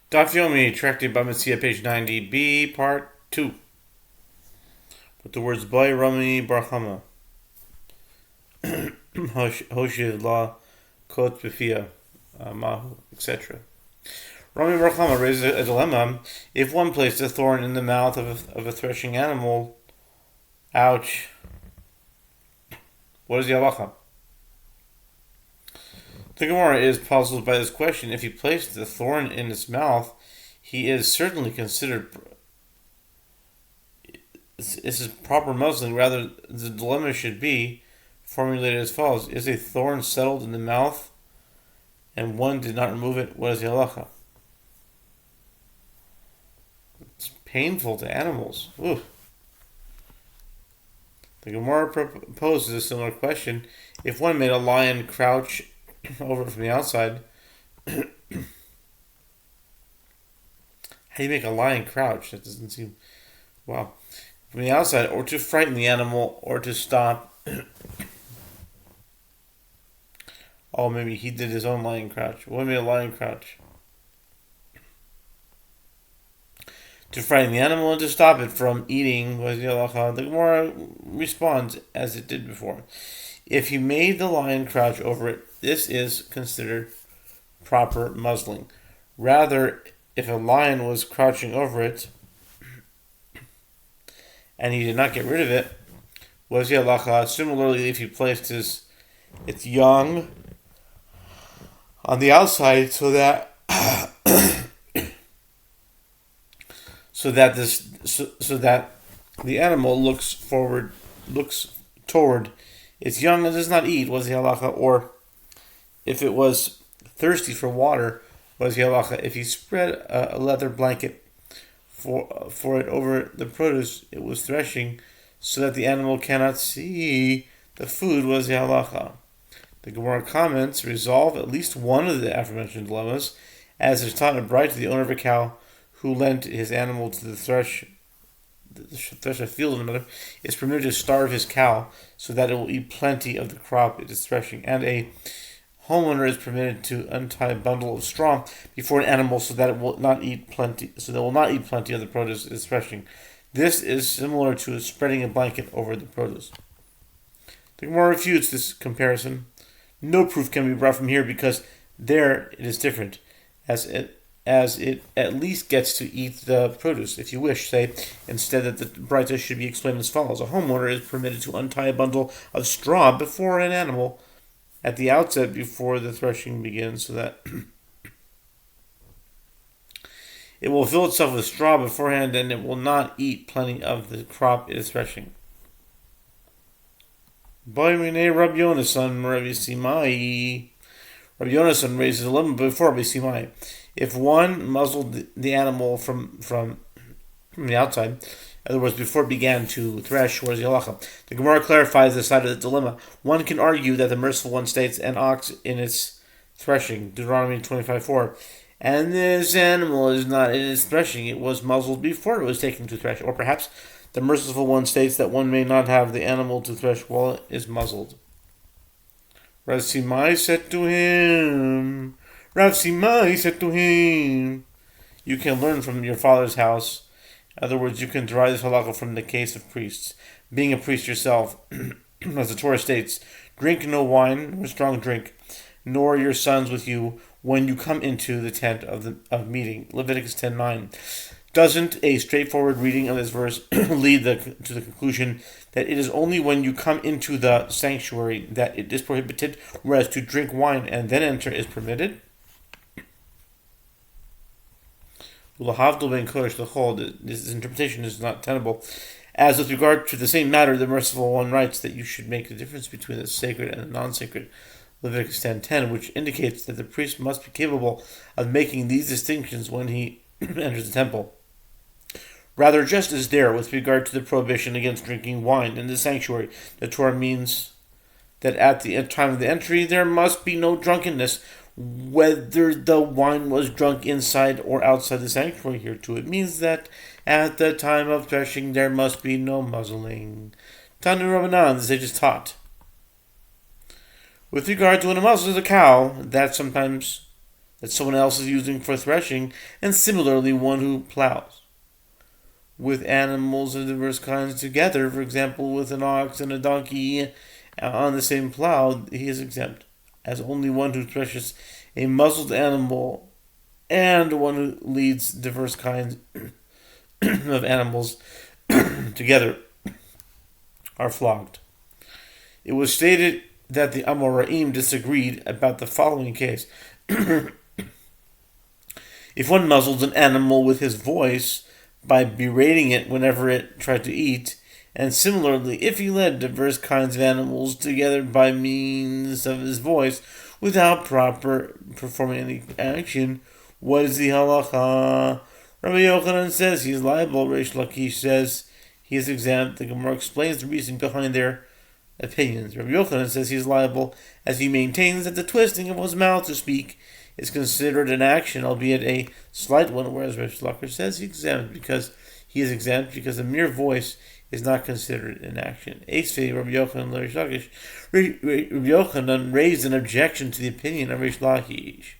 Daf Yomi, tractate by Metzia, page 90b, part 2. With the words Boy Rami Barhama, Hoshid La Kot Bifia, Mahu, etc. Rami Barhama raises a dilemma. If one placed a thorn in the mouth of a threshing animal, ouch, what is the halacha? The Gemara is puzzled by this question. If he placed the thorn in his mouth, he is certainly considered. This is proper muzzling. Rather, the dilemma should be formulated as follows: is a thorn settled in the mouth, and one did not remove it? What is the halacha? It's painful to animals. Ooh. The Gemara poses a similar question. If one made a lion crouch over from the outside, how do you make a lion crouch? That doesn't seem... Wow. From the outside, or to frighten the animal, or to stop... Oh, maybe he did his own lion crouch. What made a lion crouch? To frighten the animal and to stop it from eating. The Gemara responds as it did before. If he made the lion crouch over it, this is considered proper muzzling. Rather, if a lion was crouching over it and he did not get rid of it, was the halacha? Similarly, if he placed its young on the outside so that the animal looks toward its young and does not eat, was the halacha? Or if it was thirsty for water, was the halacha? If he spread a leather blanket for it over the produce it was threshing, so that the animal cannot see the food, was the halacha? The Gemara comments resolve at least one of the aforementioned dilemmas, as is taught in Bright to the owner of a cow who lent his animal to thresh a field in another, is permitted to starve his cow so that it will eat plenty of the crop it is threshing, and a homeowner is permitted to untie a bundle of straw before an animal so that it will not eat plenty of the produce it is threshing. This is similar to spreading a blanket over the produce. The Gemara refutes this comparison. No proof can be brought from here because there it is different, as it at least gets to eat the produce. If you wish, say instead that the Braita should be explained as follows: a homeowner is permitted to untie a bundle of straw before an animal at the outset before the threshing begins, so that it will fill itself with straw beforehand and it will not eat plenty of the crop it is threshing. Rabbi Yonasan raises a dilemma before Rabbi Simai. If one muzzled the animal from the outside, in other words, before it began to thresh, what is the halacha? The Gemara clarifies the side of the dilemma. One can argue that the merciful one states an ox in its threshing, Deuteronomy 25:4, and this animal is not in its threshing, it was muzzled before it was taken to thresh. Or perhaps the merciful one states that one may not have the animal to thresh while it is muzzled. Rav Simai said to him, you can learn from your father's house. In other words, you can derive this halakha from the case of priests. Being a priest yourself, as the Torah states, drink no wine or strong drink, nor your sons with you when you come into the tent of meeting. Leviticus 10:9. Doesn't a straightforward reading of this verse lead to the conclusion that it is only when you come into the sanctuary that it is prohibited, whereas to drink wine and then enter is permitted? This interpretation is not tenable. As with regard to the same matter, the merciful one writes that you should make the difference between the sacred and the non-sacred, Leviticus 10:10, which indicates that the priest must be capable of making these distinctions when he enters the temple. Rather, just as there, with regard to the prohibition against drinking wine in the sanctuary, the Torah means that at the time of the entry there must be no drunkenness, whether the wine was drunk inside or outside the sanctuary. Here too, it means that at the time of threshing there must be no muzzling. Tanu Rabbanan, the sages taught. With regard to when a muzzle is a cow, that sometimes that someone else is using for threshing, and similarly one who plows. With animals of diverse kinds together, for example, with an ox and a donkey on the same plow, he is exempt, as only one who threshes a muzzled animal and one who leads diverse kinds of animals together are flogged. It was stated that the Amoraim disagreed about the following case. If one muzzled an animal with his voice by berating it whenever it tried to eat, and similarly, if he led diverse kinds of animals together by means of his voice without proper performing any action, what is the halacha? Rabbi Yochanan says he is liable. Reish Lakish says he is exempt. The Gemara explains the reason behind their opinions. Rabbi Yochanan says he is liable as he maintains that the twisting of one's mouth to speak is considered an action, albeit a slight one, whereas Reish Lakish says he is exempt because a mere voice is not considered an action. Eisvei Rabbi Yochanan Reish Lakish. Rabbi Yochanan raised an objection to the opinion of Reish Lakish.